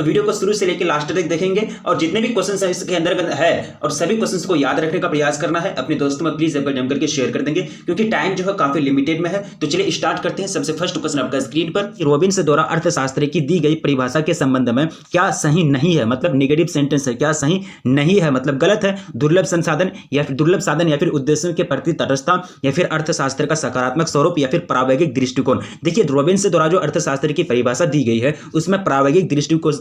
तो वीडियो को शुरू से लेकर लास्ट तक देखेंगे और जितने भी क्वेश्चन है इसके अंदर है और सभी क्वेश्चन को याद रखने का प्रयास करना है। अपने दोस्तों में प्लीज जम करके शेयर कर देंगे क्योंकि टाइम जो है काफी लिमिटेड में है। तो चलिए स्टार्ट करते हैं। सबसे फर्स्ट क्वेश्चन आपका स्क्रीन पर, रॉबिन्स द्वारा अर्थशास्त्र की दी गई परिभाषा के संबंध में क्या सही नहीं है, मतलब नेगेटिव सेंटेंस है, क्या सही नहीं है मतलब गलत है। दुर्लभ संसाधन या फिर दुर्लभ साधन या फिर उद्देश्यों के प्रति तटस्थता या फिर अर्थशास्त्र का सकारात्मक स्वरूप या फिर प्रायोगिक दृष्टिकोण। देखिए रॉबिन्स द्वारा जो अर्थशास्त्र की परिभाषा दी गई है उसमें प्रायोगिक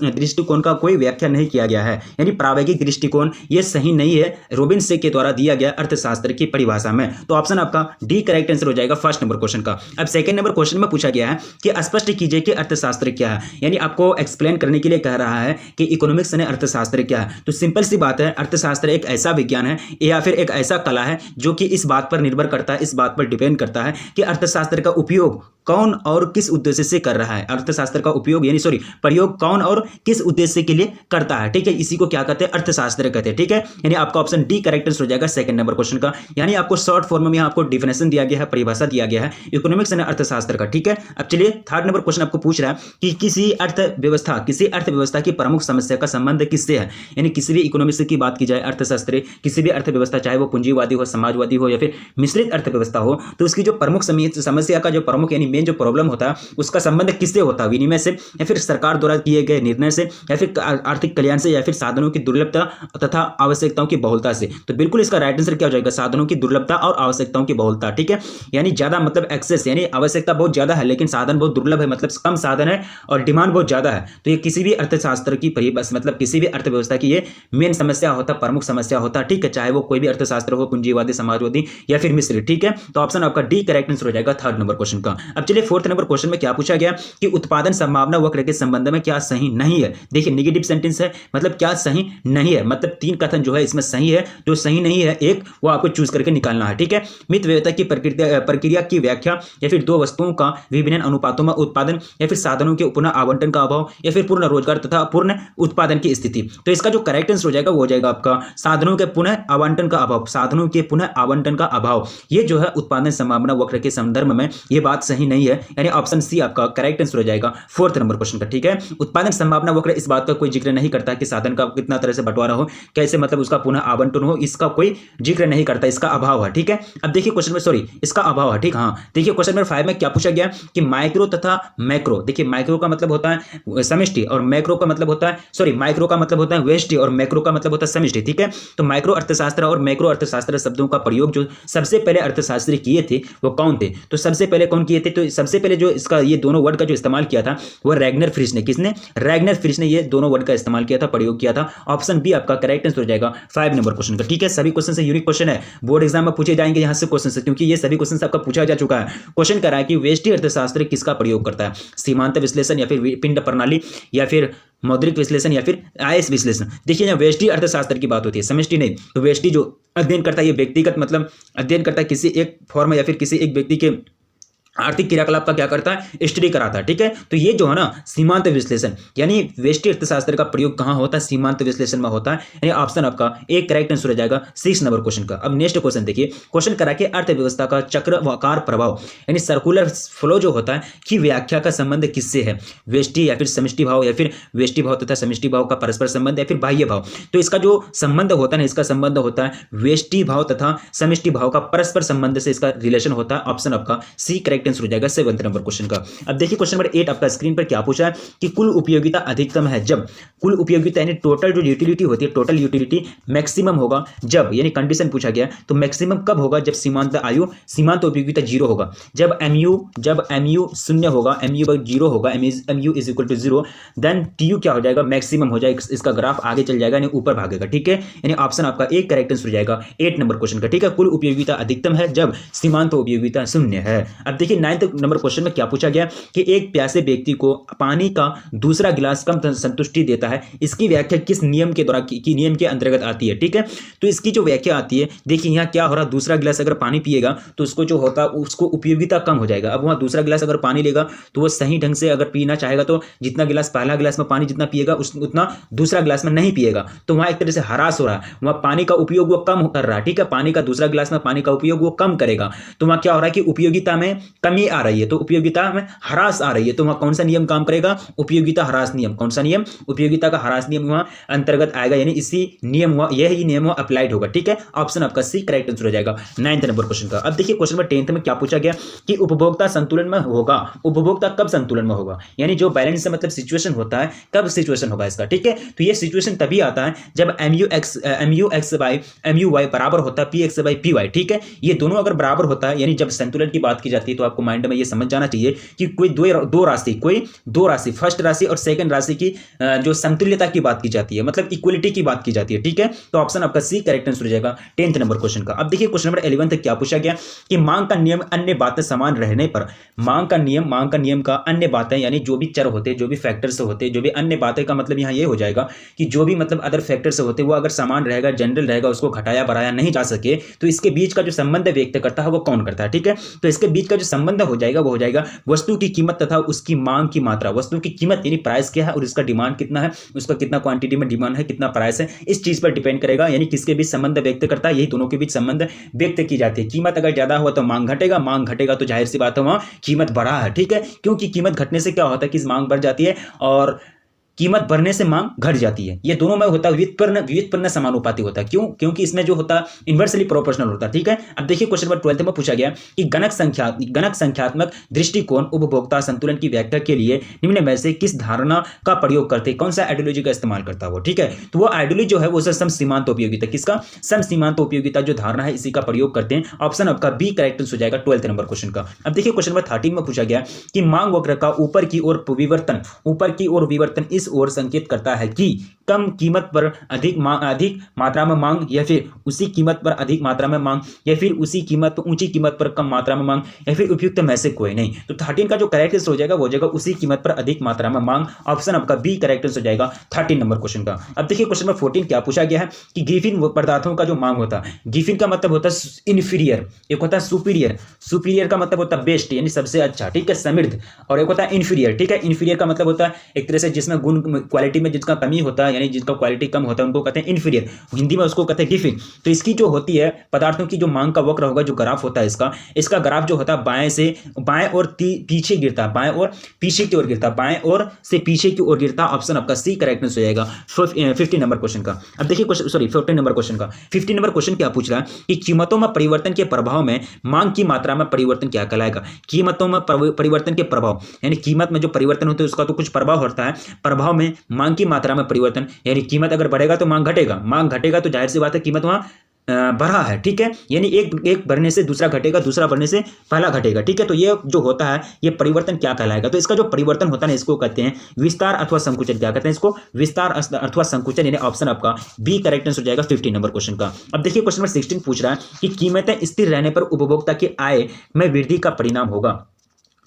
दृष्टिकोण का कोई व्याख्या नहीं किया गया है, यानी प्रायोगिक दृष्टिकोण ये सही नहीं है रॉबिन्स के द्वारा दिया गया अर्थशास्त्र की परिभाषा में। तो ऑप्शन आपका डी करेक्ट आंसर हो जाएगा फर्स्ट नंबर क्वेश्चन का। अब सेकंड नंबर क्वेश्चन में पूछा गया है कि स्पष्ट कीजिए कि अर्थशास्त्र क्या है, यानी आपको एक्सप्लेन करने के लिए कह रहा है कि इकोनॉमिक्स ने अर्थशास्त्र क्या है। तो सिंपल सी बात है, अर्थशास्त्र एक ऐसा विज्ञान है या फिर एक ऐसा कला है जो कि इस बात पर निर्भर करता है, इस बात पर डिपेंड करता है कि अर्थशास्त्र का उपयोग कौन और किस उद्देश्य से कर रहा है। अर्थशास्त्र का उपयोग यानी प्रयोग कौन और किस उद्देश्य के लिए करता है, ठीक है, इसी को क्या कहते हैं, अर्थशास्त्र कहते हैं, ठीक है। यानी आपका ऑप्शन डी करेक्ट आंसर हो जाएगा सेकंड नंबर क्वेश्चन का। यानी आपको शॉर्ट फॉर्म में यहाँ आपको डिफिनेशन दिया गया है, परिभाषा दिया गया है इकोनॉमिक्स एंड अर्थशास्त्र का, ठीक है। अब चलिए थर्ड नंबर क्वेश्चन आपको पूछ रहा है कि किसी अर्थव्यवस्था की प्रमुख समस्या का संबंध किससे है, यानी किसी भी इकोनॉमिक्स की बात की जाए, अर्थशास्त्र किसी भी अर्थव्यवस्था चाहे वो पूंजीवादी हो, समाजवादी हो या फिर मिश्रित अर्थव्यवस्था हो, तो उसकी जो प्रमुख समस्या का जो प्रमुख यानी जो प्रॉब्लम होता है उसका संबंध किससे होता है, विनिमय से या फिर सरकार द्वारा किए गए निर्णय से या फिर आर्थिक कल्याण से या फिर साधनों की दुर्लभता तथा आवश्यकताओं की बहुलता से। तो बिल्कुल इसका राइट आंसर क्या हो जाएगा, साधनों की दुर्लभता और आवश्यकताओं की बहुलता, ठीक है। यानी ज्यादा मतलब एक्सेस, यानी आवश्यकता बहुत ज्यादा है लेकिन साधन बहुत दुर्लभ है, मतलब कम साधन है और डिमांड बहुत ज्यादा है। तो ये किसी भी अर्थशास्त्र की मतलब किसी भी अर्थव्यवस्था की ये मेन समस्या होता, प्रमुख समस्या होता, ठीक है, चाहे वो कोई भी अर्थशास्त्र हो, पूंजीवादी, समाजवादी या फिर मिश्रित, ठीक है। तो ऑप्शन आपका डी करेक्ट आंसर हो जाएगा थर्ड नंबर क्वेश्चन का। अब चलिए फोर्थ नंबर क्वेश्चन में क्या पूछा गया कि उत्पादन संभावना वक्र के संबंध में क्या सही नहीं है। देखिए नेगेटिव सेंटेंस है, मतलब क्या सही नहीं है, मतलब तीन कथन जो है इसमें सही है, जो सही नहीं है एक वो आपको चूज करके निकालना है, ठीक है। मित व्यवस्था की प्रक्रिया की व्याख्या या फिर दो वस्तुओं का विभिन्न अनुपातों में उत्पादन या फिर साधनों के पुनः आवंटन का अभाव या फिर पूर्ण रोजगार तथा पूर्ण उत्पादन की स्थिति। तो इसका जो करेक्ट आंसर हो जाएगा वो हो जाएगा आपका साधनों के पुनः आवंटन का अभाव, साधनों के पुनः आवंटन का अभाव। ये जो है उत्पादन संभावना वक्र के संदर्भ में ये बात सही नहीं है, यानी ऑप्शन सी आपका करेक्ट आंसर हो जाएगा फोर्थ नंबर क्वेश्चन का, ठीक है। उत्पादन संभावना वक्र इस बात का कोई जिक्र नहीं करता कि साधन का कितना तरह से बंटवारा हो, कैसे मतलब उसका पुनः आवंटन हो, इसका कोई जिक्र नहीं करता, इसका अभाव है, ठीक है। अब देखिए क्वेश्चन में इसका अभाव है, ठीक। हाँ देखिए क्वेश्चन नंबर 5 में क्या पूछा गया कि माइक्रो तथा मैक्रो। देखिए माइक्रो का मतलब होता है समष्टि और मैक्रो का मतलब होता है माइक्रो का मतलब होता है व्यष्टि और मैक्रो का मतलब होता है समष्टि, ठीक है। तो माइक्रो अर्थशास्त्र और मैक्रो अर्थशास्त्र शब्दों का प्रयोग जो सबसे पहले अर्थशास्त्री किए थे वो कौन थे, तो सबसे पहले कौन किए थे, तो सबसे पहले जो इसका ये दोनों वर्ड का जो इस्तेमाल किया था वो रैग्नर फ्रिश ने, किसने, रैग्नर फ्रिश ने ये दोनों वर्ड का इस्तेमाल किया था, प्रयोग किया था। ऑप्शन बी आपका करेक्ट आंसर हो जाएगा 5 नंबर क्वेश्चन का, ठीक है। सभी क्वेश्चन से यूनिक क्वेश्चन है, बोर्ड एग्जाम में पूछे जाएंगे यहां से क्वेश्चन से, क्योंकि ये सभी क्वेश्चन आपका पूछा जा चुका है। क्वेश्चन कर रहा है कि व्यष्टि अर्थशास्त्र किसका प्रयोग करता है, सीमांत विश्लेषण या फिर पिंड प्रणाली या फिर मौद्रिक विश्लेषण या फिर आयस विश्लेषण। देखिए यहाँ व्यष्टि अर्थशास्त्र की बात होती है, समष्टि नहीं। तो व्यष्टि जो अध्ययन करता है ये व्यक्तिगत मतलब अध्ययन करता है किसी एक फॉर्म या फिर किसी एक व्यक्ति के आर्थिक क्रियाकलाप का क्या करता है, स्टडी कराता है, ठीक है। तो ये जो है ना सीमांत विश्लेषण यानी व्यष्टि अर्थशास्त्र का प्रयोग कहां होता है, सीमांत विश्लेषण में होता है, यानी ऑप्शन आपका एक करेक्ट आंसर हो जाएगा 6 नंबर क्वेश्चन का। अब नेक्स्ट क्वेश्चन देखिए, क्वेश्चन करा के अर्थव्यवस्था का चक्रवाकार प्रभाव यानी सर्कुलर फ्लो जो होता है की व्याख्या का संबंध किससे है, व्यष्टि या फिर समष्टि भाव या फिर व्यष्टि भाव तथा समष्टि भाव का परस्पर संबंध या फिर बाह्य भाव। तो इसका जो संबंध होता है इसका संबंध होता है व्यष्टि भाव तथा समष्टि भाव का परस्पर संबंध से इसका रिलेशन होता है। ऑप्शन आपका सी करेक्ट आंसर हो जाएगा 7 नंबर क्वेश्चन का। अब देखिए क्वेश्चन नंबर 8 आपका स्क्रीन पर क्या पूछा है कि कुल उपयोगिता अधिकतम है जब, कुल उपयोगिता यानी टोटल जो यूटिलिटी होती है, टोटल यूटिलिटी मैक्सिमम होगा जब, यानी कंडीशन पूछा गया तो मैक्सिमम कब होगा, जब सीमांत उपयोगिता 0 होगा, जब mu 0 होगा, mu 0 होगा, mu is equal to 0, then tu क्या हो जाएगा, मैक्सिमम हो जाएगा, इसका ग्राफ आगे चल जाएगा यानी ऊपर भागेगा, ठीक है। यानी ऑप्शन आपका एक करेक्ट आंसर हो जाएगा 8 नंबर क्वेश्चन का, ठीक है। कुल उपयोगिता अधिकतम है जब सीमांत उपयोगिता 0 है। अब देखिए 9 नंबर क्वेश्चन में क्या पूछा गया कि एक प्यासे व्यक्ति को पानी का दूसरा गिलास कम संतुष्टि देता है, इसकी व्याख्या किस नियम के द्वारा की नियम के अंतर्गत आती है, ठीक है। तो इसकी जो व्याख्या आती है, देखिए यहाँ क्या हो रहा है, दूसरा गिलास अगर पानी पिएगा तो उसको जो होता है उसको उपयोगिता कम हो जाएगा। अब वहाँ दूसरा गिलास अगर पानी लेगा तो वो सही ढंग से अगर पीना चाहेगा तो जितना गिलास पहला गिलास में पानी जितना पिएगा उतना दूसरा गिलास में नहीं पिएगा, तो वहाँ एक तरह से हरास हो रहा है, वहाँ पानी का उपयोग वो कम कर रहा है, ठीक है। पानी का दूसरा गिलास में पानी का उपयोग वो कम करेगा, तो वहाँ क्या हो रहा है कि उपयोगिता में कमी आ रही है, तो उपयोगिता में ह्रास आ रही है, तो वहाँ कौन सा नियम काम करेगा? उपयोगिता ह्रास नियम। कौन सा नियम? उपयोगिता का ह्रास नियम वहाँ अंतर्गत आएगा, यानी इसी नियम हुआ, यही नियम हुआ अप्लाइड होगा। ठीक है, ऑप्शन आपका सी करेक्ट आंसर हो जाएगा 9th नंबर क्वेश्चन का। अब देखिए क्वेश्चन नंबर 10th में क्या पूछा गया कि उपभोक्ता संतुलन में होगा। उपभोक्ता कब संतुलन में होगा, यानी जो बैलेंस से मतलब सिचुएशन होता है, कब सिचुएशन होगा इसका। ठीक है, तो ये सिचुएशन तभी आता है जब mu(x) बाई mu(y) बराबर होता है px बाई py। ठीक है, ये दोनों अगर बराबर होता है, यानी जब संतुलन की बात की जाती है, तो आपको माइंड में ये समझ जाना चाहिए कि कोई दो राशि फर्स्ट राशि और सेकंड राशि की जो समतुल्यता की बात की जाती है, मतलब इक्वलिटी की बात की जाती है। ठीक है, तो ऑप्शन आपका सी करेक्ट आंसर हो जाएगा 10th नंबर क्वेश्चन का। अब देखिए क्वेश्चन नंबर 11 तक क्या पूछा गया कि मांग का नियम अन्य बातें समान रहने पर, मांग का नियम का अन्य बातें, यानी जो भी चर होते, जो भी फैक्टर्स होते, जो भी अन्य बातें का मतलब यहां ये हो जाएगा कि जो भी मतलब अदर फैक्टर्स होते वो अगर समान रहेगा, जनरल रहेगा, उसको घटाया बढ़ाया नहीं जा सके, तो इसके बीच का जो संबंध व्यक्त करता है वो कौन करता है। ठीक है, तो इसके बीच का जो संबंध हो जाएगा वो हो जाएगा वस्तु की कीमत तथा उसकी मांग की मात्रा। वस्तु की कीमत यानी प्राइस क्या है और इसका डिमांड कितना है, उसका कितना क्वांटिटी में डिमांड है, कितना प्राइस है, इस चीज पर डिपेंड करेगा, यानी किसके बीच संबंध व्यक्त करता है, यही दोनों के बीच संबंध व्यक्त की जाती है। कीमत अगर ज्यादा हुआ तो मांग घटेगा, मांग घटेगा तो जाहिर सी बात है वहां कीमत बढ़ा है। ठीक है, क्योंकि कीमत घटने से क्या होता है कि मांग बढ़ जाती है और कीमत बढ़ने से मांग घट जाती है। ये दोनों में होता है व्युत्पन्न समानुपाती होता है। क्यों? क्योंकि इसमें जो होता है इन्वर्सली प्रोपोर्शनल होता है। ठीक है, अब देखिए क्वेश्चन नंबर 12 में पूछा गया कि गणक संख्यात्मक दृष्टिकोण उपभोक्ता संतुलन की व्याख्या के लिए निम्न में से किस धारणा का प्रयोग करते, कौन सा आइडियोलॉजी का इस्तेमाल करता है वो। ठीक है, तो वो आइडियोलॉजी जो है वो सम सीमांत उपयोगिता, किसका? सम सीमांत उपयोगिता जो धारणा है इसी का प्रयोग करते हैं। ऑप्शन आपका बी करेक्ट हो जाएगा 12th नंबर क्वेश्चन का। अब देखिए क्वेश्चन नंबर 13 में पूछा गया कि मांग वक्र का ऊपर की ओर विवर्तन इस ओर संकेत करता है कि कम कीमत पर अधिक मात्रा में मांग, या फिर उसी कीमत पर अधिक मात्रा में मांग, या फिर उसी कीमत पर ऊंची कीमत पर कम मात्रा में मांग, या फिर उपयुक्त में से कोई नहीं। तो 13 का जो करेक्ट आंसर हो जाएगा वो हो जाएगा उसी कीमत पर अधिक मात्रा में मांग। ऑप्शन आपका बी करेक्ट आंसर हो जाएगा 13 नंबर क्वेश्चन का। अब देखिए क्वेश्चन नंबर 14 क्या पूछा गया है कि गिफिन पदार्थों का जो मांग होता है, गिफिन का मतलब होता है इन्फीरियर, एक होता है सुपीरियर का मतलब होता है बेस्ट यानी सबसे अच्छा। ठीक है, समृद्ध, और एक होता है इन्फीरियर। ठीक है, इन्फीरियर का मतलब होता है एक तरह से जिसमें गुण क्वालिटी में जिसका कमी होता है, यानी जिसका क्वालिटी कम होता है उनको कहते हैं इन्फीरियर, हिंदी में उसको कहते हैं गिफिन। तो इसकी जो होती है पदार्थों की जो मांग का वक्र होगा, जो ग्राफ होता है इसका ग्राफ जो होता है बाएं और पीछे गिरता है, बाएं और पीछे की ओर गिरता, बाएं और से पीछे की ओर गिरता। ऑप्शन आपका सी करेक्ट हो जाएगा 15 नंबर क्वेश्चन का। अब देखिए 14 नंबर क्वेश्चन का 15 नंबर क्वेश्चन क्या पूछ रहा है कि कीमतों में परिवर्तन के प्रभाव में मांग की मात्रा में परिवर्तन क्या कहलाएगा। कीमतों में परिवर्तन के प्रभाव, यानी कीमत में जो परिवर्तन होते हैं उसका तो कुछ प्रभाव होता है, प्रभाव में मांग की मात्रा में परिवर्तन, यानी कीमत अगर बढ़ेगा तो मांग घटेगा तो जाहिर सी बात है कीमत वहां बढ़ा है। ठीक है, यानी एक बढ़ने से दूसरा घटेगा, दूसरा बढ़ने से पहला घटेगा। ठीक है, तो ये जो होता है ये परिवर्तन क्या कहलाएगा। तो इसका जो परिवर्तन होता है इसको कहते हैं विस्तार अथवा संकुचन। क्या कहते हैं इसको? विस्तार अथवा संकुचन, यानी ऑप्शन आपका बी करेक्ट आंसर हो जाएगा 15 नंबर क्वेश्चन का। अब देखिए क्वेश्चन नंबर 16 पूछ रहा है कि कीमतें स्थिर रहने पर उपभोक्ता की आय में वृद्धि का परिणाम होगा।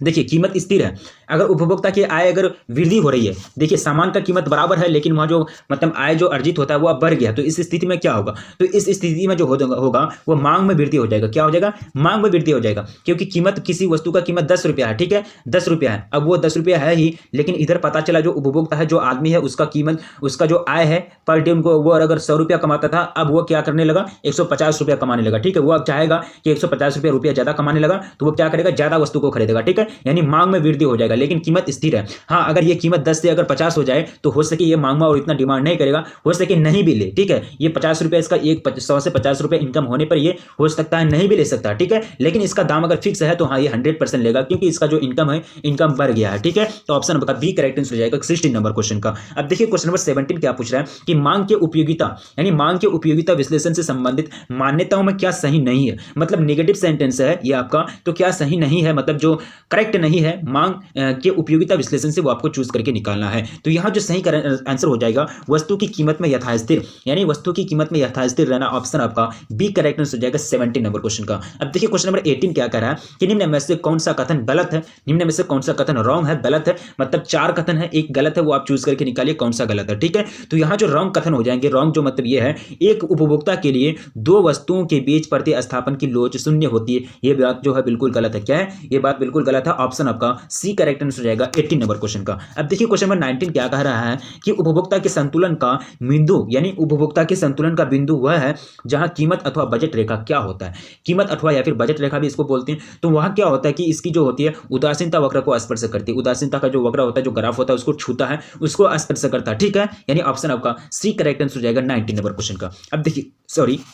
देखिए कीमत स्थिर है, अगर उपभोक्ता की आय अगर वृद्धि हो रही है, देखिए सामान का कीमत बराबर है लेकिन वहाँ जो मतलब आय जो अर्जित होता है वो अब बढ़ गया, तो इस स्थिति में क्या होगा? तो इस स्थिति में जो होगा वो मांग में वृद्धि हो जाएगा। क्या हो जाएगा? मांग में वृद्धि हो जाएगा, क्योंकि कीमत किसी वस्तु का कीमत 10 रुपया है। ठीक है, 10 रुपया है, अब वो 10 रुपया है ही, लेकिन इधर पता चला जो उपभोक्ता है, जो आदमी है, उसका कीमत, उसका जो आय है पर डे उनको, वो अगर 100 रुपया कमाता था अब वो क्या करने लगा? 150 रुपया कमाने लगा। ठीक है, वो अब चाहेगा कि 150 रुपया ज्यादा कमाने लगा तो वो क्या करेगा? ज्यादा वस्तु को खरीदेगा। ठीक है, यानी मांग में वृद्धि हो जाएगा, लेकिन कीमत स्थिर है। हाँ, अगर ये कीमत 10 से अगर 50 हो जाए तो हो सके ये मांग में और इतना डिमांड नहीं करेगा, हो सके नहीं भी ले। ठीक है, ये 50 रुपया इसका 100 से 50 रुपया इनकम होने पर ये हो सकता है नहीं भी ले सकता। ठीक है, लेकिन इसका दाम अगर फिक्स है तो हाँ ये 100% लेगा, क्योंकि इसका जो इनकम है इनकम बढ़ गया है। ठीक है, तो option number B correct answer हो जाएगा 16 नंबर क्वेश्चन का। अब देखिए क्वेश्चन नंबर 17 क्या पूछ रहा है कि मांग के उपयोगिता, यानी मांग के उपयोगिता विश्लेषण से संबंधित मान्यताओं में क्या सही नहीं है, मतलब नेगेटिव सेंटेंस है ये आपका, तो क्या सही नहीं है, मतलब जो करेक्ट नहीं है मांग के उपयोगिता विश्लेषण से वो आपको चूज करके निकालना है। तो यहां जो सही आंसर हो जाएगा वस्तु की कीमत में यथास्थिर, यानी वस्तु की कीमत में यथास्थिर रहना। ऑप्शन आपका बी करेक्ट आंसर हो जाएगा 17 नंबर क्वेश्चन का। अब देखिए क्वेश्चन नंबर 18 क्या कह रहा है कि निम्न में से कौन सा कथन गलत है, निम्न में से कौन सा कथन रॉन्ग है, गलत है, मतलब 4 कथन है, एक गलत है, वो आप चूज करके निकालिए कौन सा गलत है। ठीक है, तो यहां जो रॉन्ग कथन हो जाएंगे, रॉन्ग जो मतलब ये है एक उपभोक्ता के लिए 2 वस्तुओं के बीच प्रतिस्थापन की लोच 0 होती है, ये बात जो है बिल्कुल गलत है। क्या है? ये बात बिल्कुल गलत है। ऑप्शन आपका सी करेक्ट करेक्ट आंसर हो जाएगा 18 नंबर क्वेश्चन का। अब देखिए क्वेश्चन नंबर 19 क्या कह रहा है कि उपभोक्ता के संतुलन का बिंदु, यानी उपभोक्ता के संतुलन का बिंदु वह है जहां कीमत अथवा बजट रेखा क्या होता है, कीमत अथवा या फिर बजट रेखा भी इसको बोलते हैं। तो वहां क्या होता है कि इसकी जो होती है उदासीनता वक्र को स्पर्श करती है, उदासीनता का जो वक्र होता है, जो ग्राफ होता है, उसको छूता है, उसको स्पर्श करता है, ठीक है। यानी ऑप्शन आपका सी करेक्ट आंसर हो जाएगा 19 नंबर क्वेश्चन का। अब देखिए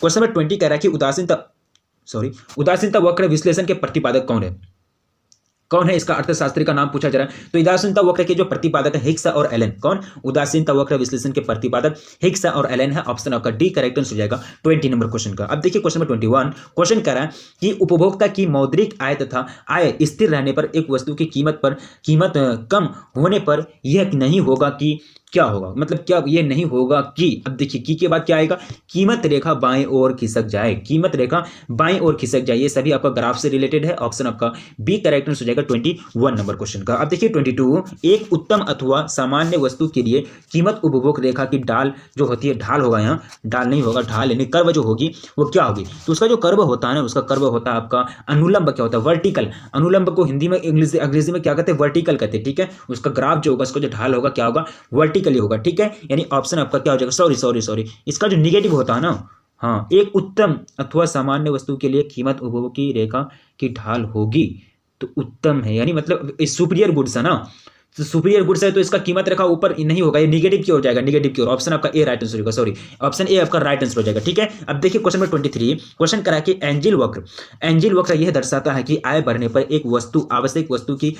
क्वेश्चन नंबर 20 कह रहा है कि उदासीनता वक्र विश्लेषण के प्रतिपादक कौन है, इसका अर्थशास्त्री का नाम पूछा जा रहा है। तो उदासीनता वक्र के जो प्रतिपादक है हिग्स और एलन। कौन? उदासीनता वक्र विश्लेषण के प्रतिपादक हिग्स और एलन है। ऑप्शन आपका डी करेक्ट आंसर हो जाएगा 20 नंबर क्वेश्चन का। अब देखिए क्वेश्चन नंबर 21 क्वेश्चन कह रहा है कि उपभोक्ता की मौद्रिक आय तथा आय स्थिर रहने पर एक वस्तु की कीमत कम होने पर यह नहीं होगा कि क्या होगा, मतलब क्या ये नहीं होगा कि, अब देखिए की के बाद क्या आएगा, कीमत रेखा बाएं ओर खिसक जाए, कीमत रेखा बाएं ओर खिसक जाए। ये सभी आपका ग्राफ से रिलेटेड है। ऑप्शन आपका बी करेक्ट आंसर हो जाएगा 21 नंबर क्वेश्चन का। अब देखिए 22 एक उत्तम अथवा सामान्य वस्तु के लिए कीमत उपभोग रेखा की ढाल जो होती है, ढाल होगा, यहाँ ढाल नहीं होगा, ढाल यानी कर्व जो होगी वो क्या होगी, तो उसका जो कर्व होता है ना, उसका कर्व होता है आपका अनुलंब। क्या होता है? वर्टिकल। अनुलंब को हिंदी में अंग्रेजी में क्या कहते हैं? वर्टिकल कहते हैं, ठीक है। उसका ग्राफ जो होगा, उसका जो ढाल होगा क्या होगा? वर्टिकली होगा, ठीक है। यानी ऑप्शन आपका क्या हो जाएगा, सॉरी इसका जो निगेटिव होता है ना, हाँ, एक उत्तम अथवा सामान्य वस्तु के लिए कीमत उपभोग की रेखा की ढाल होगी, तो उत्तम है, यानी मतलब सुपीरियर गुड्स है ना, तो सुपीरियर गुड्स है तो इसका कीमत रेखा ऊपर नहीं होगा, ये निगेटिव की ओर जाएगा, निगेटिव की ओर। ऑप्शन आपका ए राइट आंसर होगा, सॉरी ऑप्शन ए आपका राइट आंसर हो जाएगा, ठीक है। अब देखिए क्वेश्चन नंबर 23 क्वेश्चन करा कि एंजिल वक्र यह दर्शाता है कि आय बढ़ने पर एक वस्तु आवश्यक वस्तु की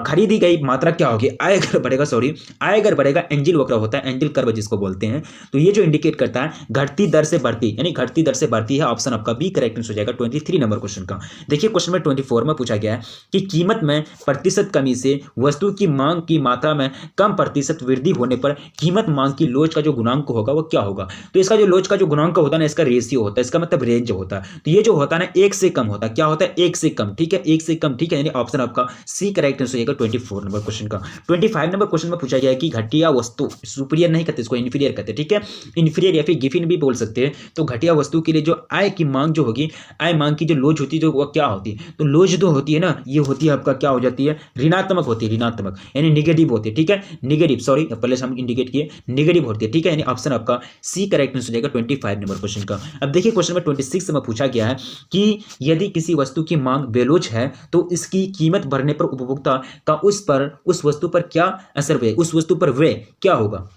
खरीदी गई मात्रा क्या होगी, आय अगर बढ़ेगा एंजिल वक्र होता है, एंजिल कर्व जिसको बोलते हैं। तो ये जो इंडिकेट करता है घटती दर से बढ़ती, यानी घटती दर से बढ़ती है। ऑप्शन आपका बी करेक्ट आंसर हो जाएगा 23 नंबर क्वेश्चन का। देखिए क्वेश्चन नंबर 24 में पूछा गया है कि कीमत में प्रतिशत कमी से वस्तु की मांग की मात्रा में कम प्रतिशत वृद्धि होने पर कीमत मांग की लोच का जो गुणांक होगा वो क्या होगा। तो इसका जो लोच का जो गुणांक होता है ना, इसका रेशियो होता है, इसका मतलब रेंज होता है। तो ये जो होता है ना, 1 से कम होता है, क्या होता है? 1 से कम, ठीक है, 1 से कम, ठीक है। यानी ऑप्शन आपका सी करेक्ट आंसर होगा 24 नंबर क्वेश्चन का। 25 नंबर क्वेश्चन में पूछा गया है कि घटिया वस्तु, सुपीरियर नहीं कहते इसको, इन्फीरियर कहते हैं, ठीक है। इन्फीरियर या फिर गिफिन भी बोल सकते हैं। तो घटिया वस्तु के लिए जो आय की मांग जो होगी, आय मांग की जो लोच होती है, जो वो क्या होती है, तो लोच जो होती है ना, ये होती है आपका क्या हो जाती है? ऋणात्मक होती है, ऋणात्मक यानी निगेटिव होती है, ठीक है। निगेटिव, सॉरी पहले से हम इंडिकेट किए, निगेटिव होती है, ठीक है। यानी ऑप्शन आपका सी करेक्ट आंसर हो जाएगा 25 नंबर क्वेश्चन का। अब देखिए क्वेश्चन नंबर 26 में पूछा गया है कि यदि किसी वस्तु की मांग बेलोच है तो इसकी कीमत बढ़ने पर उपभोक्ता का उस वस्तु पर क्या असर हुए, उस वस्तु पर व्यय क्या होगा।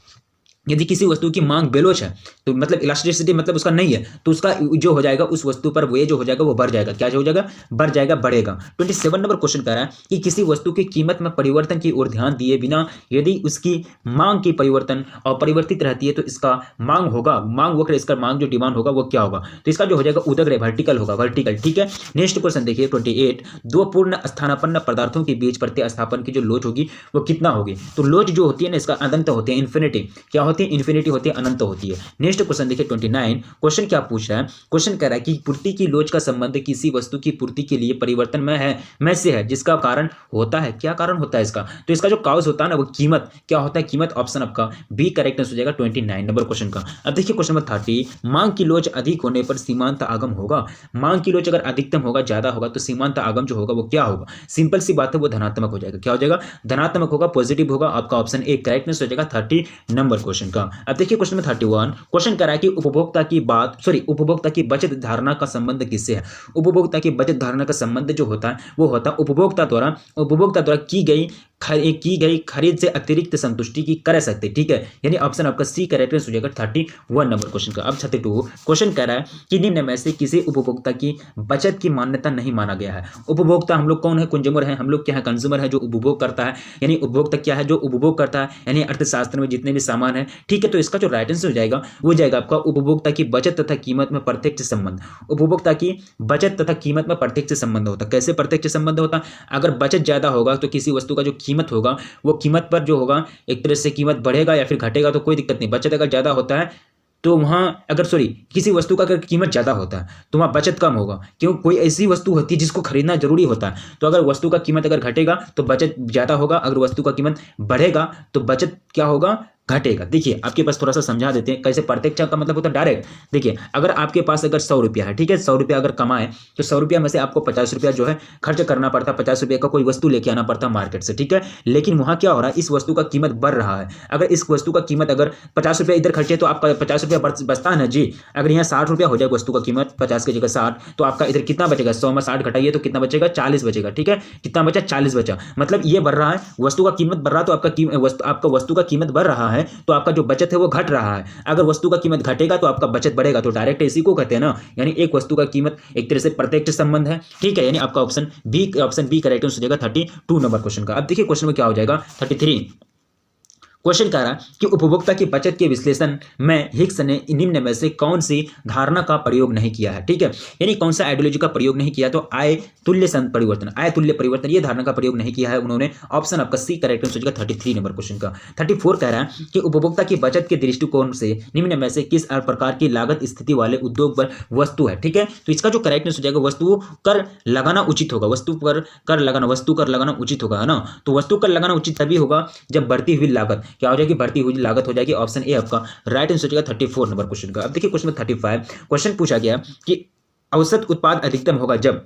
यदि किसी वस्तु की मांग बेलोच है तो मतलब इलास्टिसिटी मतलब उसका नहीं है, तो उसका जो हो जाएगा उस वस्तु पर वो जो हो जाएगा वो बढ़ जाएगा, क्या जो हो जाएगा? बढ़ जाएगा, बढ़ेगा। 27 नंबर क्वेश्चन कह रहा है कि किसी वस्तु की कीमत में परिवर्तन की ओर ध्यान दिए बिना यदि उसकी मांग की परिवर्तन और परिवर्तित रहती है तो इसका मांग होगा, मांग वक्र, इसका मांग जो डिमांड होगा वो क्या होगा, तो इसका जो हो जाएगा उदग्र वर्टिकल होगा, वर्टिकल, ठीक है। नेक्स्ट क्वेश्चन देखिए 28 दो पूर्ण स्थानापन्न पदार्थों के बीच प्रत्यास्थापन की जो लोच होगी वो कितना होगी। तो लोच जो होती है ना, इसका अनंत होती है, इन्फिनिटी क्या होती है? इन्फिनिटी होती है, अनंत होती है। नेक्स्ट क्वेश्चन देखिए 29 क्वेश्चन क्या पूछ रहा है, क्वेश्चन कह रहा है कि पूर्ति की लोच का संबंध किसी वस्तु की पूर्ति के लिए परिवर्तन में से है जिसका कारण होता है, क्या कारण होता है इसका, तो इसका जो काउज होता है ना वो कीमत, क्या होता है? कीमत। ऑप्शन आपका बी करेक्ट आंसर हो जाएगा 29 नंबर क्वेश्चन का। अब देखिए क्वेश्चन नंबर 30 मांग की लोच अधिक होने पर सीमांत आगम होगा। मांग की लोच अगर अधिकतम होगा, ज्यादा होगा, तो सीमांत आगम जो होगा वो क्या होगा? सिंपल सी बात है, वो धनात्मक हो जाएगा, क्या हो जाएगा? धनात्मक होगा, पॉजिटिव होगा। आपका ऑप्शन ए करेक्ट आंसर हो जाएगा 30 नंबर क्वेश्चन का। अब देखिए क्वेश्चन में 31 क्वेश्चन कह रहा है कि उपभोक्ता की बचत धारणा का संबंध किससे है। उपभोक्ता की बचत धारणा का संबंध जो होता है वो होता है उपभोक्ता द्वारा की गई खरीद से अतिरिक्त संतुष्टि की कर सकते, ठीक है। यानी ऑप्शन आपका सी करेक्ट हो जाएगा 31 नंबर क्वेश्चन का। अब 32 क्वेश्चन कह रहा है कि निम्न में से किसी उपभोक्ता की बचत की मान्यता नहीं माना गया है। उपभोक्ता हम लोग कौन है? कंज्यूमर है, हम लोग क्या है? कंज्यूमर है, जो उपभोग करता है। यानी उपभोक्ता क्या है? जो उपभोग करता है, यानी अर्थशास्त्र में जितने भी सामान है, ठीक है। तो इसका जो राइट आंसर हो जाएगा वो जाएगा आपका उपभोक्ता की बचत तथा कीमत में प्रत्यक्ष संबंध। उपभोक्ता की बचत तथा कीमत में प्रत्यक्ष संबंध होता है। कैसे प्रत्यक्ष संबंध होता है? अगर बचत ज्यादा होगा तो किसी वस्तु का जो कीमत होगा वो कीमत पर जो होगा एक तरह से कीमत बढ़ेगा या फिर घटेगा, तो कोई दिक्कत नहीं। बचत अगर ज्यादा होता है तो वहाँ किसी वस्तु का अगर कीमत ज़्यादा होता है तो वहाँ बचत कम होगा, क्यों? कोई ऐसी वस्तु होती है जिसको खरीदना जरूरी होता है, तो अगर वस्तु का कीमत अगर घटेगा तो बचत ज़्यादा होगा, अगर वस्तु का कीमत बढ़ेगा तो बचत क्या होगा? घटेगा। देखिए आपके पास थोड़ा सा समझा देते हैं कैसे। प्रत्यक्ष का मतलब होता है डायरेक्ट। देखिए अगर आपके पास अगर 100 रुपया है, ठीक है, 100 रुपया अगर कमाए तो 100 रुपया में से आपको 50 रुपया जो है खर्च करना पड़ता, 50 रुपये का कोई वस्तु लेके आना पड़ता मार्केट से, ठीक है। लेकिन वहाँ क्या हो रहा है, इस वस्तु का कीमत बढ़ रहा है। अगर इस वस्तु का कीमत अगर 50 रुपया इधर खर्चे तो आपका 50 रुपया बचता है ना जी। अगर यहाँ 60 रुपया हो जाए वस्तु का कीमत 50 की जगह 60, तो आपका इधर कितना बचेगा, 100 में 60 घटाइए तो कितना बचेगा, 40 बचेगा, ठीक है। कितना बचा, 40 बचा। मतलब ये बढ़ रहा है, वस्तु का कीमत बढ़ रहा है तो आपका वस्तु का कीमत बढ़ रहा है तो आपका जो बचत है वो घट रहा है। अगर वस्तु का कीमत घटेगा तो आपका बचत बढ़ेगा। तो डायरेक्ट इसी को कहते हैं ना, यानी एक वस्तु का कीमत एक तरह से प्रत्यक्ष संबंध है, ठीक है। यानी आपका ऑप्शन बी करेक्ट हो जाएगा 32 नंबर क्वेश्चन का। अब देखिए क्वेश्चन में क्या हो जाएगा 33। क्वेश्चन कह रहा है कि उपभोक्ता की बचत के विश्लेषण में हिक्स ने निम्न में से कौन सी धारणा का प्रयोग नहीं किया है, ठीक है। यानी कौन सा आइडियोलॉजी का प्रयोग नहीं किया, तो आय तुल्य परिवर्तन, आय तुल्य परिवर्तन ये धारणा का प्रयोग नहीं किया है उन्होंने। ऑप्शन आपका सी करेक्ट हो जाएगा 33 नंबर क्वेश्चन का। 34 कह रहा है कि उपभोक्ता की बचत के दृष्टिकोण से निम्न में से किस प्रकार की लागत स्थिति वाले उद्योग पर वस्तु है, ठीक है। तो इसका जो करेक्टनेस हो जाएगा वस्तु कर लगाना उचित होगा, वस्तु पर कर लगाना उचित होगा, है ना। तो वस्तु कर लगाना उचित तभी होगा जब बढ़ती हुई लागत क्या हो जाएगी, बढ़ती हुई लागत हो जाएगी। ऑप्शन ए आपका राइट आंसर हो जाएगा 34 नंबर क्वेश्चन का। अब देखिए क्वेश्चन 35 क्वेश्चन पूछा गया कि औसत उत्पाद अधिकतम होगा जब,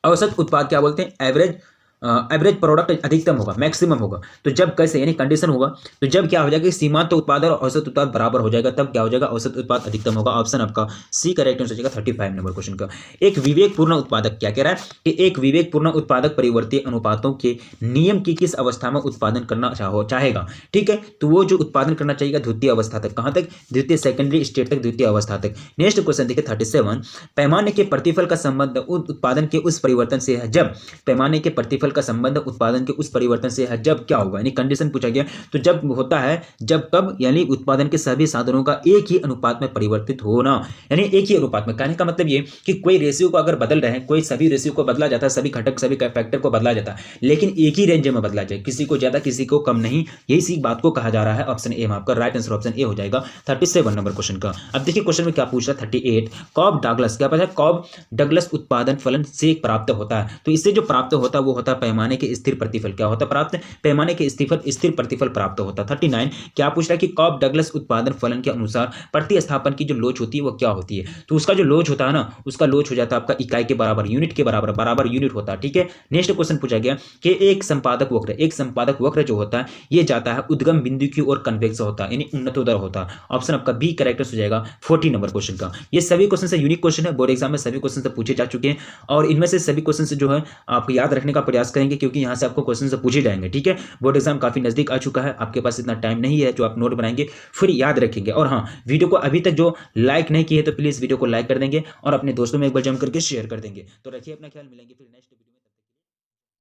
औसत उत्पाद क्या बोलते हैं, एवरेज प्रोडक्ट अधिकतम होगा, मैक्सिमम होगा। तो जब कैसे, यानी कंडीशन होगा, तो जब क्या हो जाएगा सीमांत उत्पाद और औसत उत्पाद बराबर हो जाएगा, तब क्या हो जाएगा, औसत उत्पाद अधिकतम होगा। ऑप्शन आपका सी करेक्ट आंसर हो जाएगा 35 नंबर क्वेश्चन का। एक विवेकपूर्ण उत्पादक क्या कह रहा है कि एक विवेकपूर्ण उत्पादक परिवर्ती अनुपातों के नियम की किस अवस्था में उत्पादन करना चाहेगा, ठीक है। तो वो जो उत्पादन करना चाहिए द्वितीय अवस्था तक, कहां तक, द्वितीय सेकेंडरी स्टेट तक, द्वितीय अवस्था तक। नेक्स्ट क्वेश्चन देखिए 37। पैमाने के प्रतिफल का संबंध उत्पादन के उस परिवर्तन से है जब, पैमाने के प्रतिफल का संबंध उत्पादन के उस परिवर्तन से है जब क्या होगा, यानी कंडीशन पूछा गया। तो जब होता है जब कब, यानी उत्पादन के सभी साधनों का एक ही अनुपात में परिवर्तित होना, यानी एक ही अनुपात में। कहने का मतलब ये कि कोई रेशियो को अगर बदल रहे हैं, कोई सभी रेशियो को बदला जाता है, सभी घटक सभी फैक्टर को बदला जाता है, लेकिन एक ही रेंज में बदला जाए, किसी को ज्यादा किसी को कम नहीं, यही सी बात को कहा जा रहा है। ऑप्शन ए में आपका राइट आंसर ऑप्शन ए हो जाएगा 37 नंबर क्वेश्चन का। अब देखिए क्वेश्चन में क्या पूछ रहा है 38। कॉब डगलस, क्या पता है, कॉब डगलस उत्पादन फलन से प्राप्त होता है। तो इससे जो प्राप्त होता है वो होता है पैमाने के स्थिर प्रतिफल। क्या होता है प्राप्त, पैमाने के स्थिर प्रतिफल प्राप्त होता है। 39 क्या पूछ रहा है कि कॉब डगलस उत्पादन फलन के अनुसार प्रतिस्थापन की जो लोच होती है वो क्या होती है। तो उसका जो लोच होता है ना, उसका लोच हो जाता है आपका इकाई के बराबर, यूनिट के बराबर यूनिट होता है, ठीक है। नेक्स्ट क्वेश्चन पूछा गया कि एक संपादक वक्र जो होता है ये जाता है उद्गम बिंदु की ओर कन्वेक्स होता है, यानी उन्नतोदर होता है। ऑप्शन आपका बी करेक्ट हो जाएगा 40 नंबर क्वेश्चन का। ये सभी क्वेश्चन से यूनिक क्वेश्चन है, बोर्ड एग्जाम में सभी क्वेश्चन से पूछे जा चुके हैं और इनमें से सभी क्वेश्चन से जो है आप याद रखने का प्रयास करेंगे क्योंकि यहाँ से आपको क्वेश्चन से पूछे जाएंगे, ठीक है। बोर्ड एग्जाम काफी नजदीक आ चुका है, आपके पास इतना टाइम नहीं है जो आप नोट बनाएंगे फिर याद रखेंगे। और हाँ, वीडियो को अभी तक जो लाइक नहीं किए तो प्लीज वीडियो को लाइक कर देंगे और अपने दोस्तों में एक बार जम करके शेयर कर देंगे। तो रखिए अपना ख्याल, मिलेंगे फिर नेक्स्ट वीडियो।